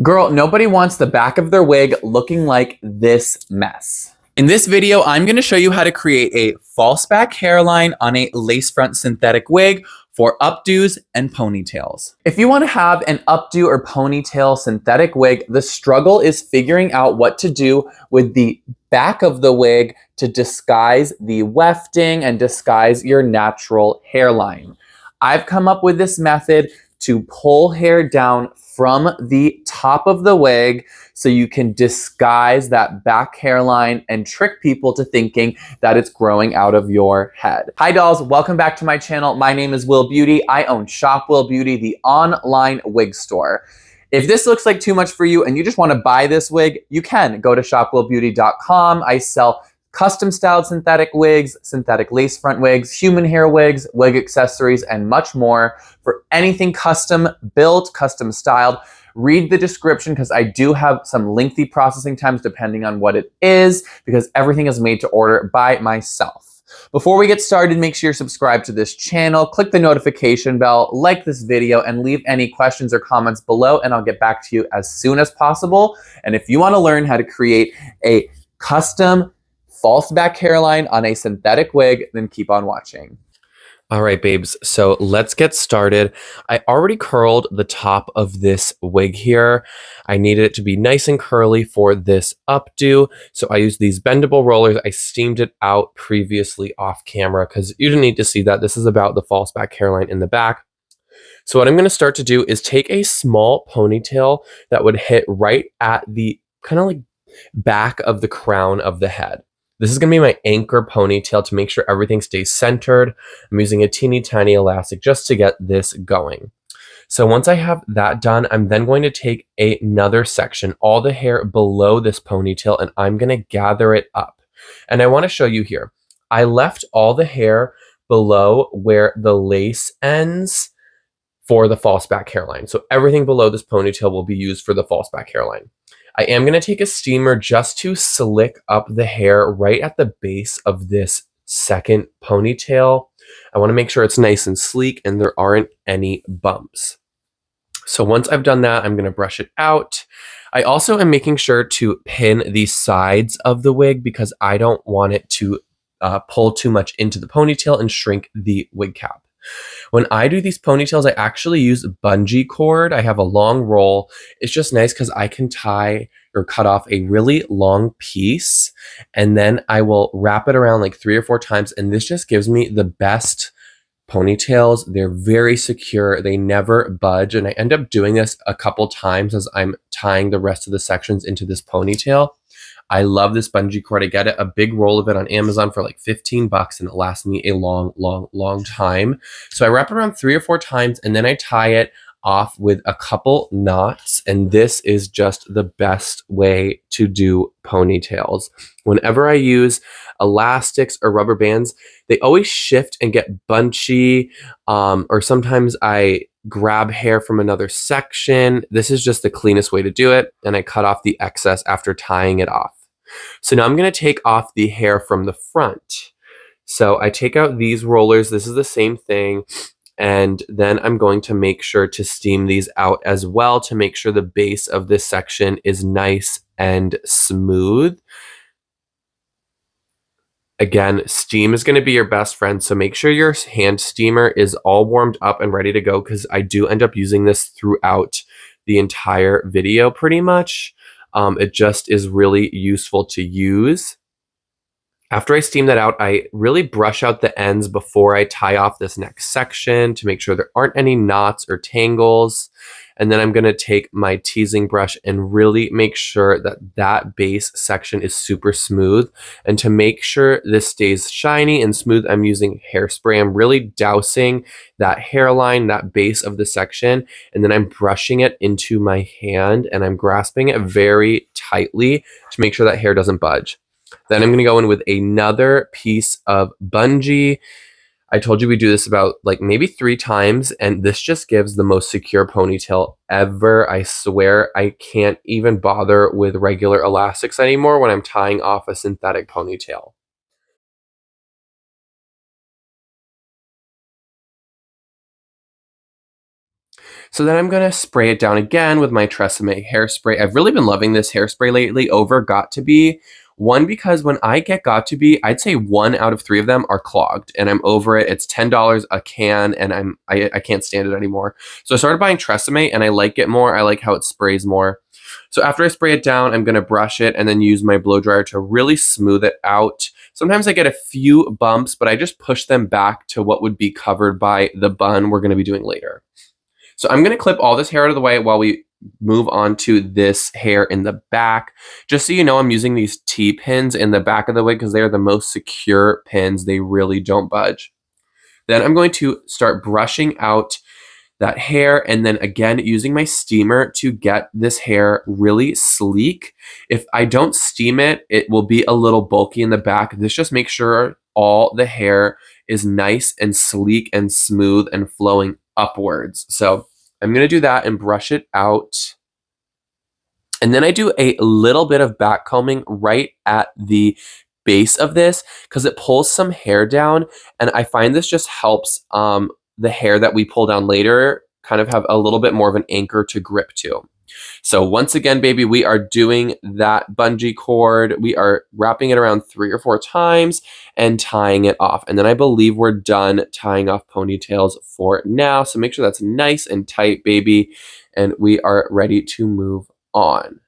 Girl, nobody wants the back of their wig looking like this mess. In this video, I'm going to show you how to create a false back hairline on a lace front synthetic wig for updos and ponytails. If you want to have an updo or ponytail synthetic wig, the struggle is figuring out what to do with the back of the wig to disguise the wefting and disguise your natural hairline. I've come up with this method to pull hair down from the top of the wig so you can disguise that back hairline and trick people to thinking that it's growing out of your head. Hi dolls, welcome back to my channel. My name is Will Beauty. I own Shop Will Beauty, the online wig store. If this looks like too much for you and you just want to buy this wig, you can go to shopwillbeauty.com. I sell custom styled synthetic wigs, synthetic lace front wigs, human hair wigs, wig accessories, and much more. For anything custom built, custom styled, read the description because I do have some lengthy processing times depending on what it is, because everything is made to order by myself. Before we get started, make sure you're subscribed to this channel, click the notification bell, like this video, and leave any questions or comments below, and I'll get back to you as soon as possible. And if you want to learn how to create a custom false back hairline on a synthetic wig, then keep on watching. All right, babes, so let's get started. I already curled the top of this wig here. I needed it to be nice and curly for this updo, so I used these bendable rollers. I steamed it out previously off camera because you didn't need to see that. This is about the false back hairline in the back. So what I'm going to start to do is take a small ponytail that would hit right at the kind of like back of the crown of the head. This is going to be my anchor ponytail to make sure everything stays centered. I'm using a teeny tiny elastic just to get this going. So once I have that done, I'm then going to take another section, all the hair below this ponytail, and I'm going to gather it up. And I want to show you here. I left all the hair below where the lace ends for the false back hairline. So everything below this ponytail will be used for the false back hairline. I am going to take a steamer just to slick up the hair right at the base of this second ponytail. I want to make sure it's nice and sleek and there aren't any bumps. So once I've done that, I'm going to brush it out. I also am making sure to pin the sides of the wig because I don't want it to pull too much into the ponytail and shrink the wig cap. When I do these ponytails, I actually use bungee cord. I have a long roll. It's just nice because I can tie or cut off a really long piece, and then I will wrap it around like 3 or 4 times, and this just gives me the best ponytails. They're very secure. They never budge, and I end up doing this a couple times as I'm tying the rest of the sections into this ponytail. I love this bungee cord. I get it, a big roll of it on Amazon for like 15 bucks, and it lasts me a long time. So I wrap it around 3 or 4 times, and then I tie it off with a couple knots, and this is just the best way to do ponytails. Whenever I use elastics or rubber bands, they always shift and get bunchy, or sometimes I grab hair from another section. This is just the cleanest way to do it, and I cut off the excess after tying it off. So now I'm going to take off the hair from the front. So I take out these rollers. This is the same thing. And then I'm going to make sure to steam these out as well to make sure the base of this section is nice and smooth. Again, steam is going to be your best friend, so make sure your hand steamer is all warmed up and ready to go because I do end up using this throughout the entire video pretty much. It just is really useful to use. After I steam that out, I really brush out the ends before I tie off this next section to make sure there aren't any knots or tangles. And then I'm going to take my teasing brush and really make sure that that base section is super smooth. And to make sure this stays shiny and smooth, I'm using hairspray. I'm really dousing that hairline, that base of the section, and then I'm brushing it into my hand and I'm grasping it very tightly to make sure that hair doesn't budge. Then I'm going to go in with another piece of bungee. I told you we do this about like maybe 3 times, and this just gives the most secure ponytail ever. I swear I can't even bother with regular elastics anymore when I'm tying off a synthetic ponytail. So then I'm going to spray it down again with my Tresemme hairspray. I've really been loving this hairspray lately over Got2b. One, because when I get Got2b, I'd say 1 out of 3 of them are clogged and I'm over it. It's $10 a can and I can't stand it anymore. So I started buying Tresemme and I like it more. I like how it sprays more. So after I spray it down, I'm going to brush it and then use my blow dryer to really smooth it out. Sometimes I get a few bumps, but I just push them back to what would be covered by the bun we're going to be doing later. So I'm going to clip all this hair out of the way while we move on to this hair in the back. Just so you know, I'm using these T-pins in the back of the wig because they are the most secure pins. They really don't budge. Then I'm going to start brushing out that hair and then again using my steamer to get this hair really sleek. If I don't steam it, it will be a little bulky in the back. This just makes sure all the hair is nice and sleek and smooth and flowing upwards. So I'm going to do that and brush it out. And then I do a little bit of back combing right at the base of this because it pulls some hair down. And I find this just helps the hair that we pull down later kind of have a little bit more of an anchor to grip to. So once again, baby, we are doing that bungee cord. We are wrapping it around 3 or 4 times and tying it off. And then I believe we're done tying off ponytails for now. So make sure that's nice and tight, baby. And we are ready to move on.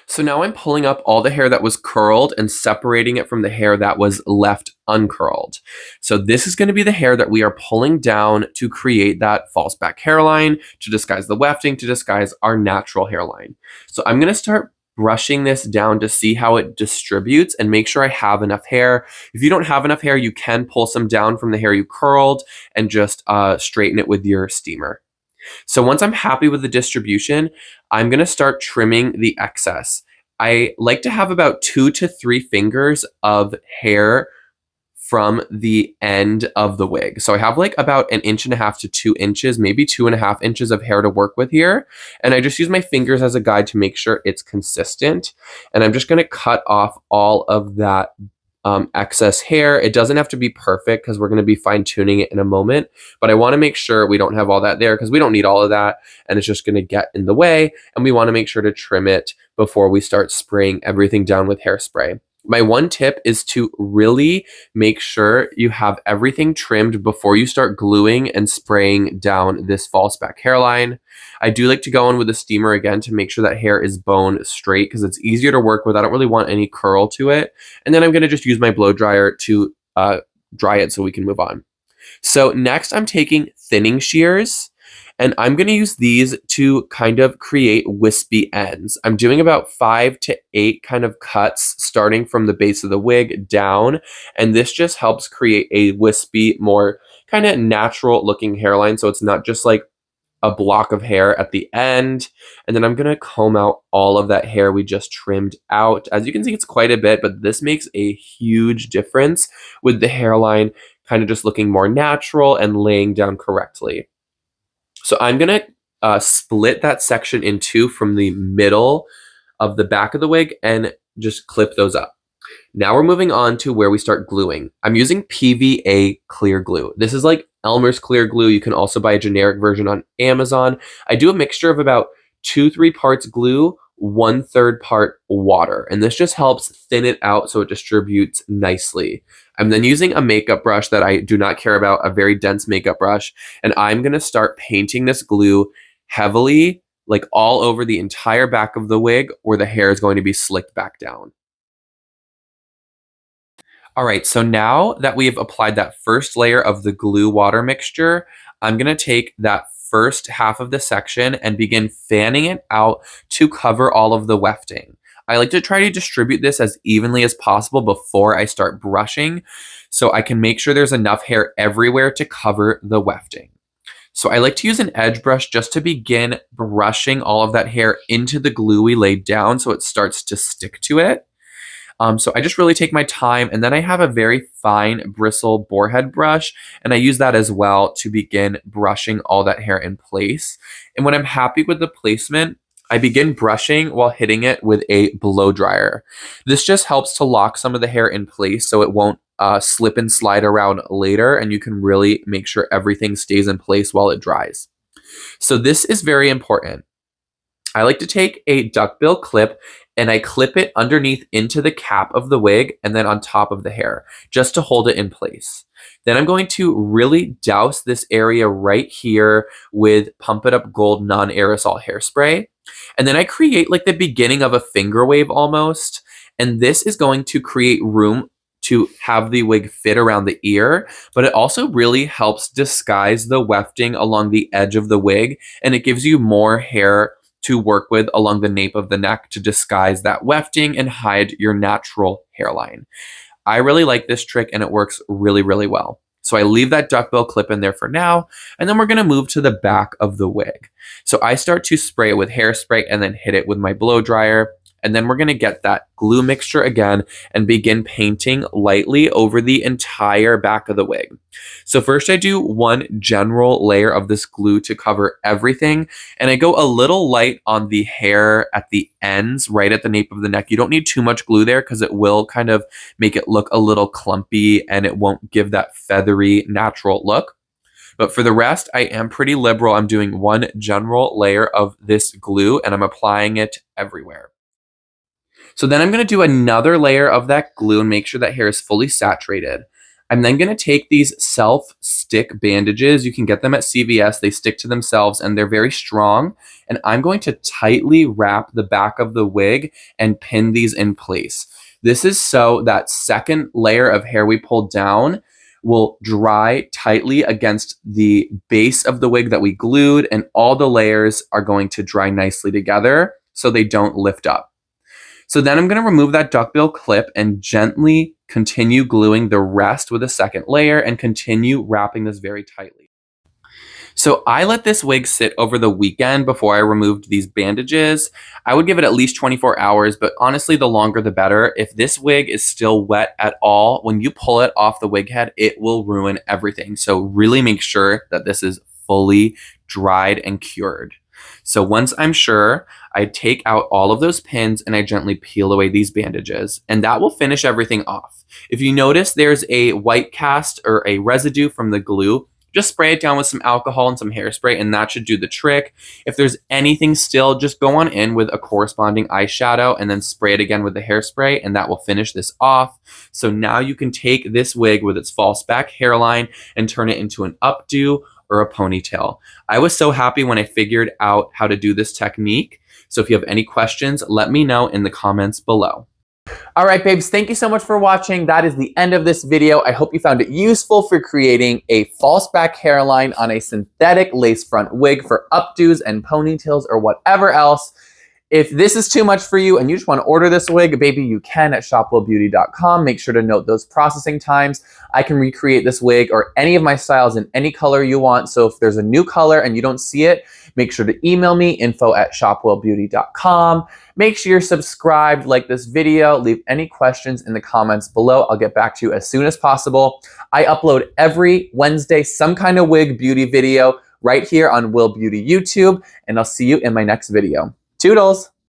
So now I'm pulling up all the hair that was curled and separating it from the hair that was left uncurled. So this is going to be the hair that we are pulling down to create that false back hairline, to disguise the wefting, to disguise our natural hairline. So I'm going to start brushing this down to see how it distributes and make sure I have enough hair. If you don't have enough hair, you can pull some down from the hair you curled and just straighten it with your steamer. So once I'm happy with the distribution, I'm going to start trimming the excess. I like to have about 2 to 3 fingers of hair from the end of the wig. So I have like about 1.5 inches to 2 inches, maybe 2.5 inches of hair to work with here. And I just use my fingers as a guide to make sure it's consistent. And I'm just going to cut off all of that excess hair. It doesn't have to be perfect because we're going to be fine tuning it in a moment, but I want to make sure we don't have all that there because we don't need all of that and it's just going to get in the way, and we want to make sure to trim it before we start spraying everything down with hairspray. My one tip is to really make sure you have everything trimmed before you start gluing and spraying down this false back hairline. I do like to go in with a steamer again to make sure that hair is bone straight because it's easier to work with. I don't really want any curl to it. And then I'm going to just use my blow dryer to dry it so we can move on. So next I'm taking thinning shears. And I'm going to use these to kind of create wispy ends. I'm doing about 5 to 8 kind of cuts starting from the base of the wig down. And this just helps create a wispy, more kind of natural looking hairline. So it's not just like a block of hair at the end. And then I'm going to comb out all of that hair we just trimmed out. As you can see, it's quite a bit, but this makes a huge difference with the hairline kind of just looking more natural and laying down correctly. So I'm going to split that section in 2 from the middle of the back of the wig and just clip those up. Now we're moving on to where we start gluing. I'm using PVA clear glue. This is like Elmer's clear glue. You can also buy a generic version on Amazon. I do a mixture of about 2-3 parts glue, 1/3 part water. And this just helps thin it out so it distributes nicely. I'm then using a makeup brush that I do not care about, a very dense makeup brush. And I'm going to start painting this glue heavily, like all over the entire back of the wig where the hair is going to be slicked back down. All right, so now that we have applied that first layer of the glue water mixture, I'm going to take that first half of the section and begin fanning it out to cover all of the wefting. I like to try to distribute this as evenly as possible before I start brushing so I can make sure there's enough hair everywhere to cover the wefting. So I like to use an edge brush just to begin brushing all of that hair into the glue we laid down so it starts to stick to it. So I just really take my time, and then I have a very fine bristle boarhead brush, and I use that as well to begin brushing all that hair in place. And when I'm happy with the placement, I begin brushing while hitting it with a blow dryer. This just helps to lock some of the hair in place so it won't slip and slide around later, and you can really make sure everything stays in place while it dries. So this is very important. I like to take a duckbill clip and I clip it underneath into the cap of the wig and then on top of the hair, just to hold it in place. Then I'm going to really douse this area right here with Pump It Up Gold non-aerosol hairspray. And then I create like the beginning of a finger wave almost. And this is going to create room to have the wig fit around the ear, but it also really helps disguise the wefting along the edge of the wig, and it gives you more hair to work with along the nape of the neck to disguise that wefting and hide your natural hairline. I really like this trick and it works really, really well. So I leave that duckbill clip in there for now, and then we're going to move to the back of the wig. So I start to spray it with hairspray and then hit it with my blow dryer. And then we're going to get that glue mixture again and begin painting lightly over the entire back of the wig. So first I do one general layer of this glue to cover everything. And I go a little light on the hair at the ends, right at the nape of the neck. You don't need too much glue there because it will kind of make it look a little clumpy and it won't give that feathery natural look. But for the rest, I am pretty liberal. I'm doing one general layer of this glue and I'm applying it everywhere. So then I'm going to do another layer of that glue and make sure that hair is fully saturated. I'm then going to take these self-stick bandages. You can get them at CVS. They stick to themselves and they're very strong. And I'm going to tightly wrap the back of the wig and pin these in place. This is so that second layer of hair we pulled down will dry tightly against the base of the wig that we glued, and all the layers are going to dry nicely together so they don't lift up. So then I'm going to remove that duckbill clip and gently continue gluing the rest with a second layer and continue wrapping this very tightly. So I let this wig sit over the weekend before I removed these bandages. I would give it at least 24 hours, but honestly, the longer the better. If this wig is still wet at all, when you pull it off the wig head, it will ruin everything. So really make sure that this is fully dried and cured. So once I'm sure, I take out all of those pins and I gently peel away these bandages, and that will finish everything off. If you notice there's a white cast or a residue from the glue, just spray it down with some alcohol and some hairspray and that should do the trick. If there's anything still, just go on in with a corresponding eyeshadow and then spray it again with the hairspray and that will finish this off. So now you can take this wig with its false back hairline and turn it into an updo or a ponytail. I was so happy when I figured out how to do this technique. So if you have any questions, let me know in the comments below. All right, babes, thank you so much for watching. That is the end of this video. I hope you found it useful for creating a false back hairline on a synthetic lace front wig for updos and ponytails or whatever else. If this is too much for you and you just want to order this wig, baby, you can at shopwellbeauty.com. Make sure to note those processing times. I can recreate this wig or any of my styles in any color you want. So if there's a new color and you don't see it, make sure to email me, info@shopwellbeauty.com. Make sure you're subscribed, like this video, leave any questions in the comments below. I'll get back to you as soon as possible. I upload every Wednesday some kind of wig beauty video right here on Will Beauty YouTube, and I'll see you in my next video. Toodles!